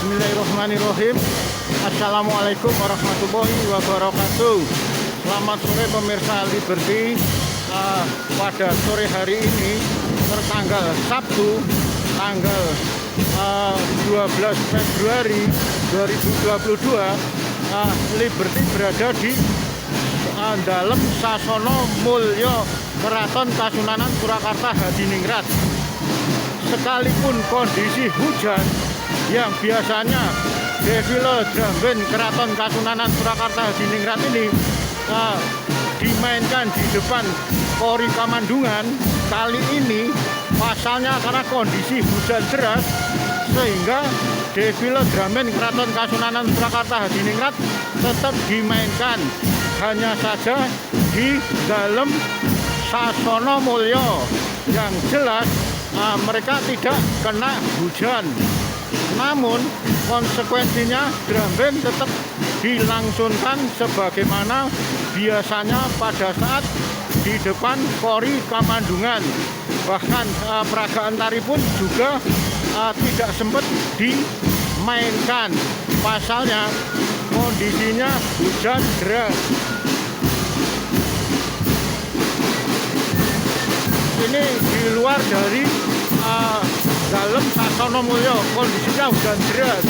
Bismillahirrahmanirrahim. Assalamualaikum warahmatullahi wabarakatuh. Selamat sore pemirsa Liberty. Pada sore hari ini tertanggal Sabtu tanggal 12 Februari 2022, Liberty berada di dalam Sasono Mulyo Keraton Kasunanan Surakarta Hadiningrat. Sekalipun kondisi hujan yang biasanya defile drum band Keraton Kasunanan Surakarta Hadiningrat ini dimainkan di depan Kori Kamandungan, kali ini pasalnya karena kondisi hujan deras sehingga defile drum band Keraton Kasunanan Surakarta Hadiningrat tetap dimainkan, hanya saja di dalam Sasono Mulyo. Yang jelas mereka tidak kena hujan, namun konsekuensinya drum band tetap dilangsungkan sebagaimana biasanya pada saat di depan Kori Kamandungan. Bahkan peragaan tari pun juga tidak sempat dimainkan, pasalnya kondisinya hujan deras. Ini di luar dari dalam Sasono Mulyo, kondisinya hujan deras.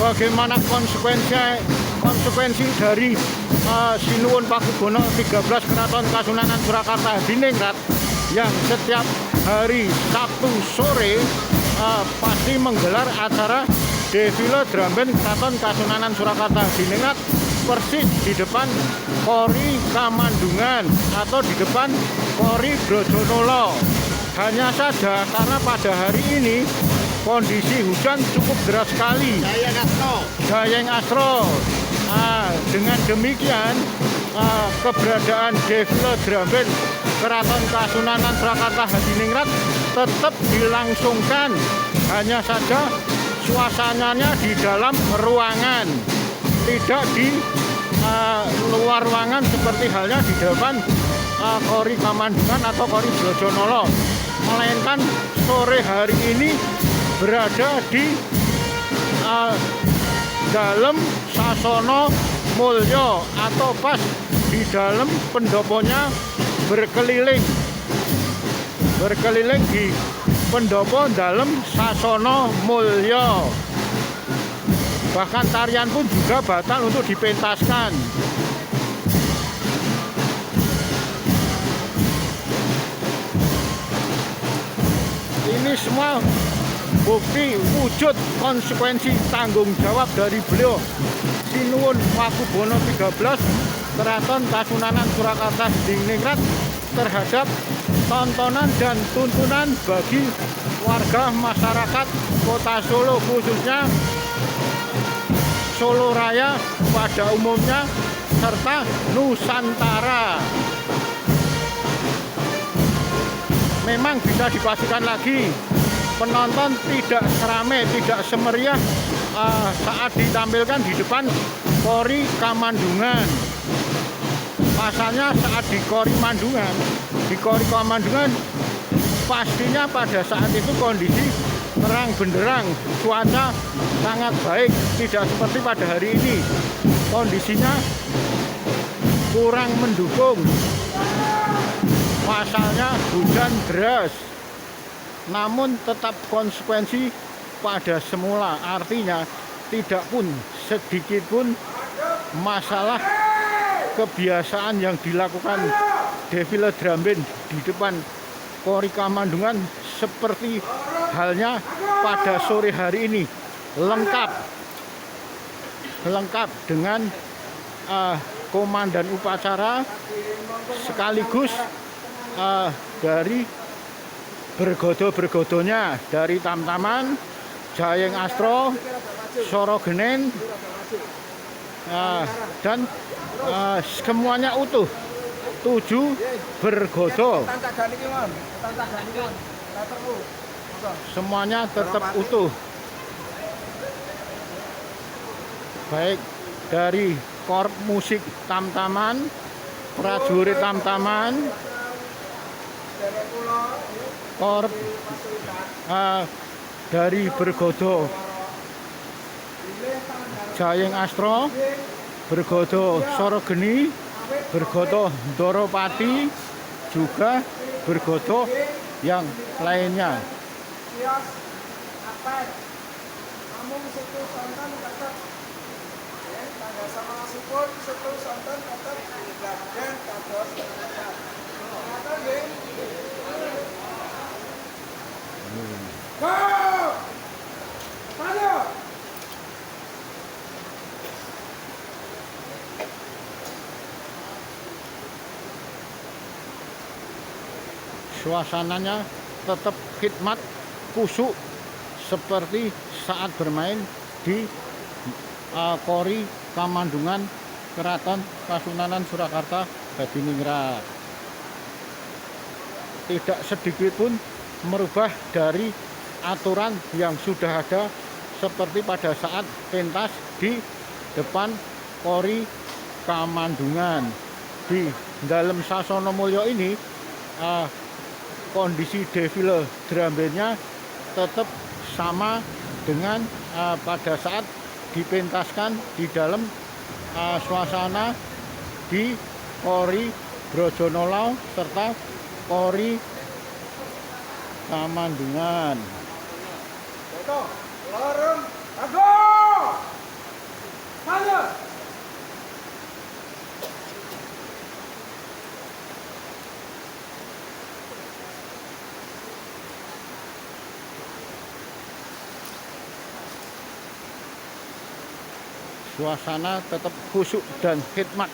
Bagaimana konsekuensi dari Sinuwun Pakubono 13 Keraton Kasunanan Surakarta Hadiningrat yang setiap hari Sabtu sore pasti menggelar acara defile drum band Keraton Kasunanan Surakarta Hadiningrat persis di depan Kori Kamandungan atau di depan Kori Brojonolo. Hanya saja karena pada hari ini kondisi hujan cukup deras sekali. Jayeng Astro. Dengan demikian keberadaan defile drum band Keraton Kasunanan Surakarta Hadiningrat tetap dilangsungkan. Hanya saja suasananya di dalam ruangan, tidak di luar ruangan seperti halnya di depan Kori Kamandungan atau Kori Brojonolo, melainkan sore hari ini berada di dalam Sasono Mulyo atau pas di dalam pendoponya, berkeliling di pendopo dalam Sasono Mulyo. Bahkan tarian pun juga batal untuk dipentaskan. Ini semua bukti wujud konsekuensi tanggung jawab dari beliau Sinuwun Pakubono 13 Keraton Kasunanan Surakarta Hadiningrat terhadap tontonan dan tuntunan bagi warga masyarakat Kota Solo, khususnya Solo Raya pada umumnya serta Nusantara. Memang bisa dipastikan lagi penonton tidak seramai, tidak semeriah saat ditampilkan di depan Kori Kamandungan. Pasalnya saat di Kori Kamandungan pastinya pada saat itu kondisi terang benderang, cuaca sangat baik, tidak seperti pada hari ini. Kondisinya kurang mendukung, pasalnya hujan deras. Namun tetap konsekuensi pada semula, artinya tidak pun sedikit pun masalah kebiasaan yang dilakukan defile drum band di depan Kori Kamandungan seperti halnya pada sore hari ini, lengkap dengan komandan upacara sekaligus dari bergodo-bergodonya dari Tamtaman, Jayeng Astro, Soro Genen, dan semuanya utuh, 7 bergodo, semuanya tetap utuh, baik dari korp musik Tamtaman, prajurit Tamtaman, korp dari bergodo Jayeng Astro, bergodo Sorogeni, bergodo Doropati, juga bergodo yang lainnya. Suasananya tetap khidmat kusuk seperti saat bermain di Kori Kamandungan Keraton Kasunanan Surakarta Hadiningrat. Tidak sedikit pun merubah dari aturan yang sudah ada, seperti pada saat pentas di depan Kori Kamandungan. Di dalam Sasono Mulyo ini kondisi defile drum bandnya tetap sama dengan pada saat dipentaskan di dalam suasana di Kori Brojonolo serta Kori Kamandungan. Suasana tetap khusyuk dan khidmat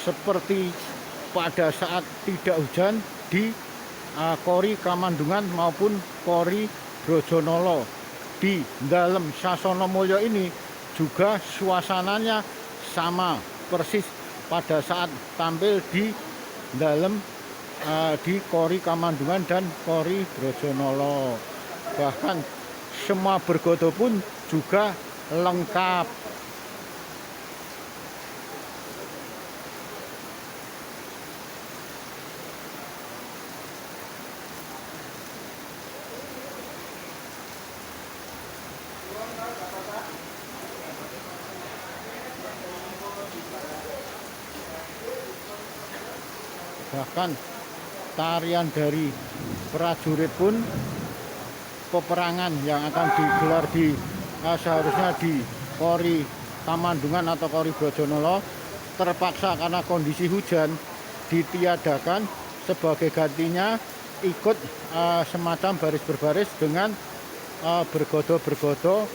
seperti pada saat tidak hujan di Kori Kamandungan maupun Kori Brojonolo. Di dalam Sasono Mulyo ini juga suasananya sama persis pada saat tampil di dalam di Kori Kamandungan dan Kori Brojonolo. Bahkan semua bergodo pun juga lengkap. Bahkan tarian dari prajurit pun, peperangan yang akan digelar di seharusnya di Kori Kamandungan atau Kori Brojonolo, terpaksa karena kondisi hujan ditiadakan. Sebagai gantinya ikut semacam baris berbaris dengan bergodo-bergodo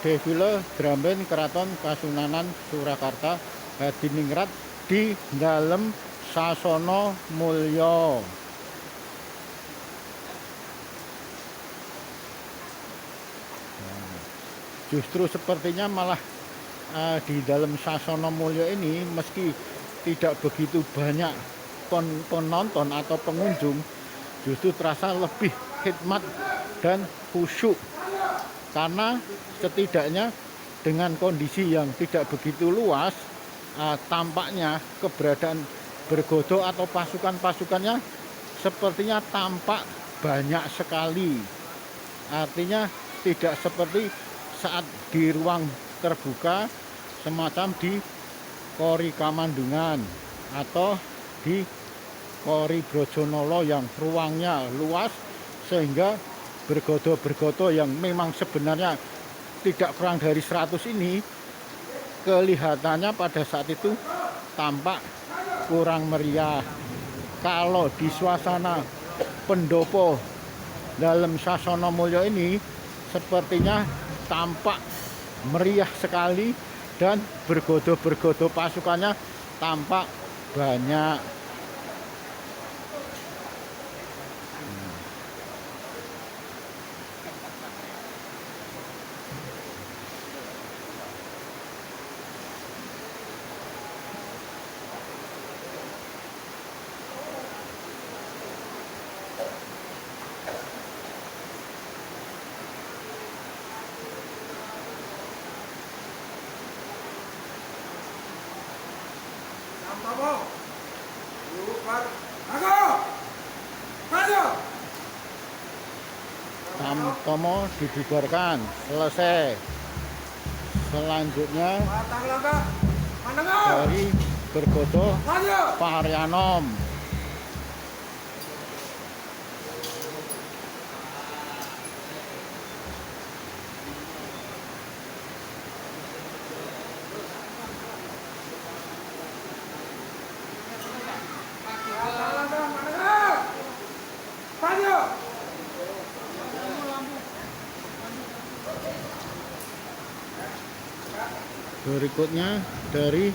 defile drum band Keraton Kasunanan Surakarta Hadiningrat di dalam Sasono Mulyo. Justru sepertinya malah di dalam Sasono Mulyo ini, meski tidak begitu banyak penonton atau pengunjung, justru terasa lebih khidmat dan khusyuk, karena setidaknya dengan kondisi yang tidak begitu luas, tampaknya keberadaan bergodo atau pasukan-pasukannya sepertinya tampak banyak sekali. Artinya tidak seperti saat di ruang terbuka semacam di Kori Kamandungan atau di Kori Brojonolo yang ruangnya luas, sehingga bergodo-bergodo yang memang sebenarnya tidak kurang dari 100 ini kelihatannya pada saat itu tampak kurang meriah. Kalau di suasana pendopo dalam Sasono Mulyo ini sepertinya tampak meriah sekali dan bergodo-bergodo pasukannya tampak banyak. Tamtomo dibubarkan, selesai. Selanjutnya dari Bergodo Parianom. Berikutnya dari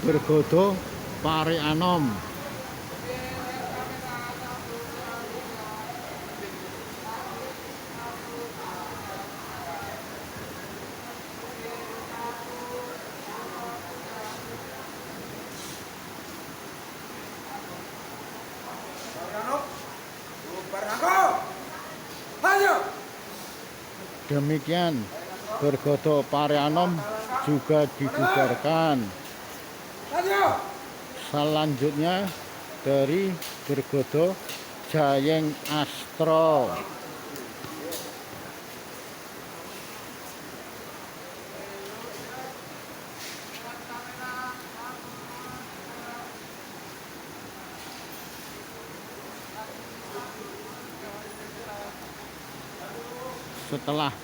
Bergodo Parianom. Demikian Bergodo Parianom juga dibubarkan. Selanjutnya dari Bergodo Jayeng Astro. Setelah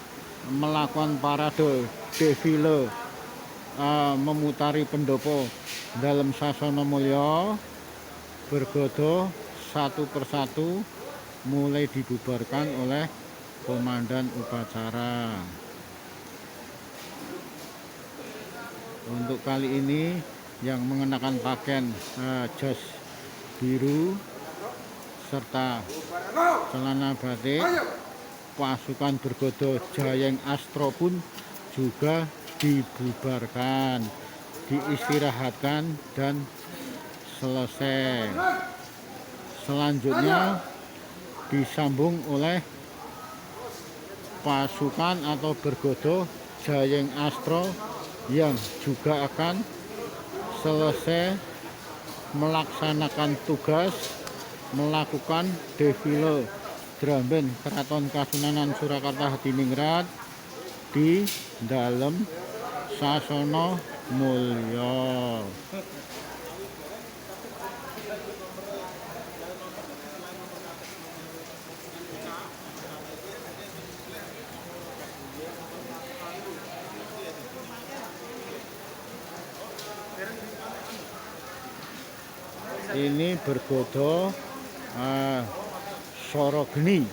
melakukan parade defile memutari pendopo dalam Sasana Mulya, Bergodo satu persatu mulai dibubarkan oleh komandan upacara. Untuk kali ini yang mengenakan pakaian jas biru serta celana batik, pasukan Bergodo Jayeng Astro pun juga dibubarkan, diistirahatkan dan selesai. Selanjutnya disambung oleh pasukan atau Bergodo Jayeng Astro yang juga akan selesai melaksanakan tugas melakukan defile drum band Keraton Kasunanan Surakarta Hadiningrat di dalam Sasana Mulya. Ini Bergodo Sorogeni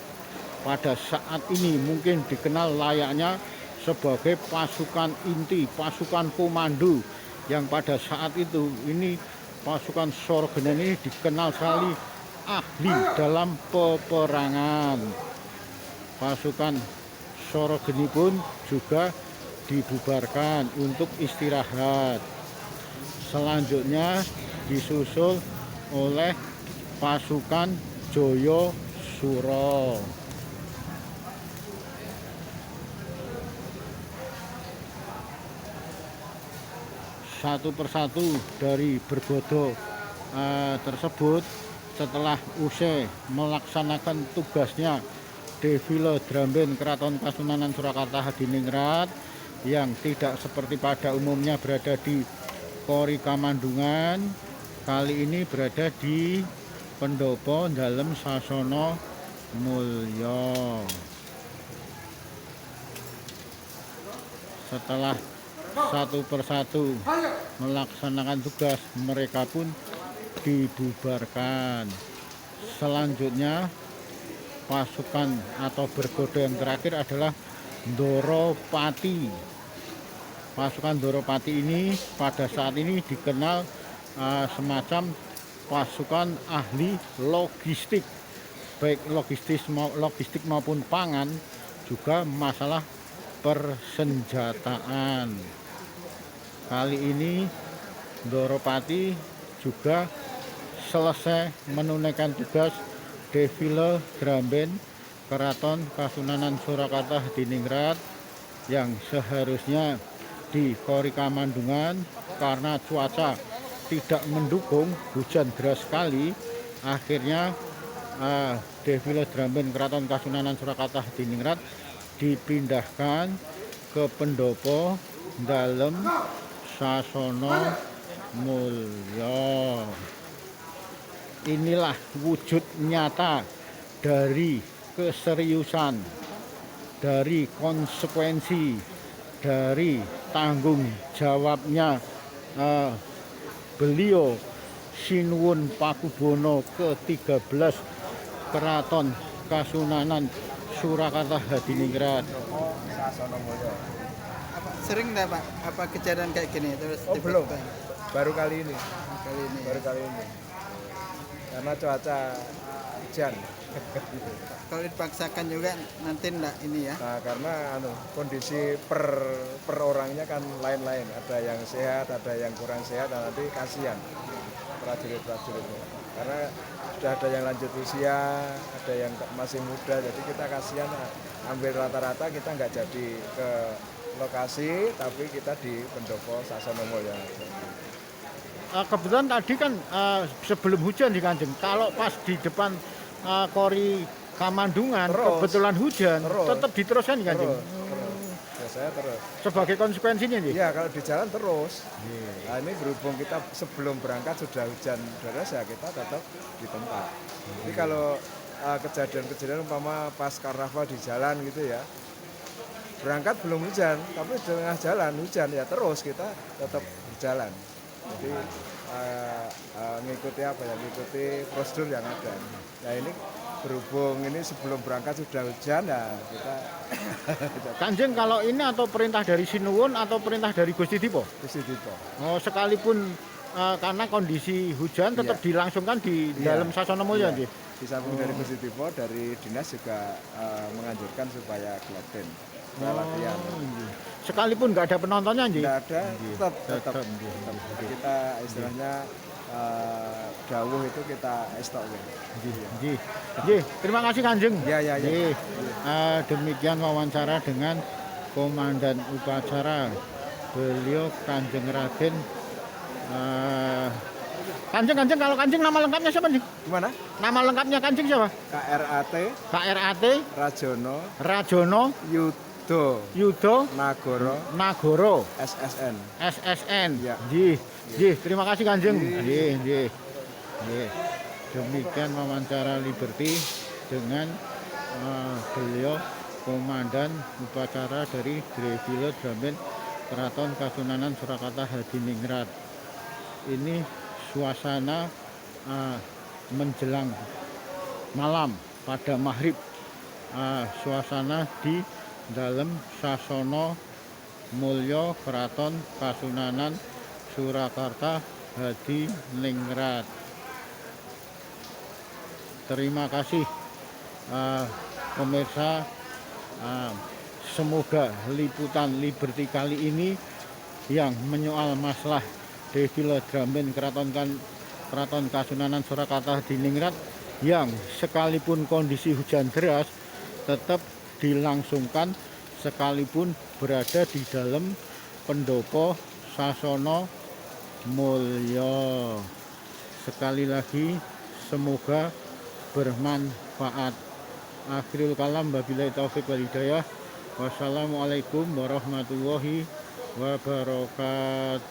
pada saat ini mungkin dikenal layaknya sebagai pasukan inti, pasukan komando yang pada saat itu ini pasukan Sorogeni ini dikenal sekali ahli dalam peperangan. Pasukan Sorogeni pun juga dibubarkan untuk istirahat. Selanjutnya disusul oleh pasukan Joyo Suro. Satu persatu dari Bergodo tersebut setelah usai melaksanakan tugasnya defile drum band Keraton Kasunanan Surakarta Hadiningrat yang tidak seperti pada umumnya berada di Kori Kamandungan, kali ini berada di pendopo dalam Sasana Mulya. Setelah satu persatu melaksanakan tugas, mereka pun dibubarkan. Selanjutnya pasukan atau Bergodo yang terakhir adalah Doropati. Pasukan Doropati ini pada saat ini dikenal semacam pasukan ahli logistik, baik logistik maupun pangan, juga masalah persenjataan. Kali ini Doropati juga selesai menunaikan tugas defile drum band Keraton Kasunanan Surakarta Hadiningrat yang seharusnya di Kori Kamandungan karena cuaca tidak mendukung, hujan deras sekali, akhirnya Défilé Drum Band Keraton Kasunanan Surakarta Hadiningrat dipindahkan ke pendopo dalem Sasana Mulya. Inilah wujud nyata dari keseriusan, dari konsekuensi, dari tanggung jawabnya beliau Sinuwun Pakubono ke-13 Keraton Kasunanan Surakarta Hadiningrat. Sering nggak Pak apa kejadian kayak gini terus Belum. tiba-tiba? Baru kali ini. Baru kali ini. Karena cuaca hujan. Kalau dipaksakan juga nanti enggak ini ya. Nah, karena kondisi per orangnya kan lain-lain. Ada yang sehat, ada yang kurang sehat, dan nanti kasihan prajurit-prajuritnya. Karena sudah ada yang lanjut usia, ada yang masih muda, jadi kita kasihan. Hampir rata-rata kita nggak jadi ke lokasi, tapi kita di pendopo Sasana Mulya. Kebetulan tadi kan sebelum hujan di Kanjeng, kalau pas di depan Kori Kamandungan kebetulan hujan, tetap diteruskan di Kanjeng. Saya terus. Sebagai konsekuensinya nih? Iya, kalau di jalan terus. Nah, ini berhubung kita sebelum berangkat sudah hujan deras ya kita tetap di tempat. Jadi kalau kejadian-kejadian umpama pas karnaval di jalan gitu ya, berangkat belum hujan, tapi di tengah jalan hujan ya terus kita tetap berjalan. Jadi ngikuti apa ya, ngikuti prosedur yang ada. Nah ini berhubung ini sebelum berangkat sudah hujan ya kita Kanjeng kalau ini atau perintah dari Sinuwun atau perintah dari Gusti Dipo? Gusti Dipo. Oh sekalipun karena kondisi hujan tetap dilangsungkan di dalam Sasana Mulya nggih. Di samping dari Gusti Dipo, dari dinas juga menganjurkan supaya gladen latihan. Sekalipun nggak ada penontonnya nggih. Nggak ada, tetap. Kita istilahnya dawuh itu kita estok. Nggih. Terima kasih Kanjeng. Ya. Demikian wawancara dengan Komandan Upacara beliau Kanjeng Raden. Kanjeng kalau Kanjeng nama lengkapnya siapa nih? Gimana? Nama lengkapnya Kanjeng siapa? KRAT Rajono Yudo Nagoro SSN. Ya. Nggih, terima kasih Kanjeng. Nggih. Demikian wawancara Liberty dengan beliau Komandan Upacara dari Défilé Drum Band Keraton Kasunanan Surakarta Hadiningrat. Ini suasana menjelang malam pada maghrib, suasana di dalam Sasana Mulya Keraton Kasunanan Surakarta Hadiningrat. Terima kasih pemirsa, semoga liputan Liberty kali ini yang menyoal masalah Défilé Drum Band Keraton Kasunanan Surakarta Hadiningrat yang sekalipun kondisi hujan deras tetap dilangsungkan sekalipun berada di dalam pendopo Sasana Mulya. Sekali lagi semoga bermanfaat. Akhirul kalam, wabillahi taufik wal hidayah. Wassalamualaikum warahmatullahi wabarakatuh.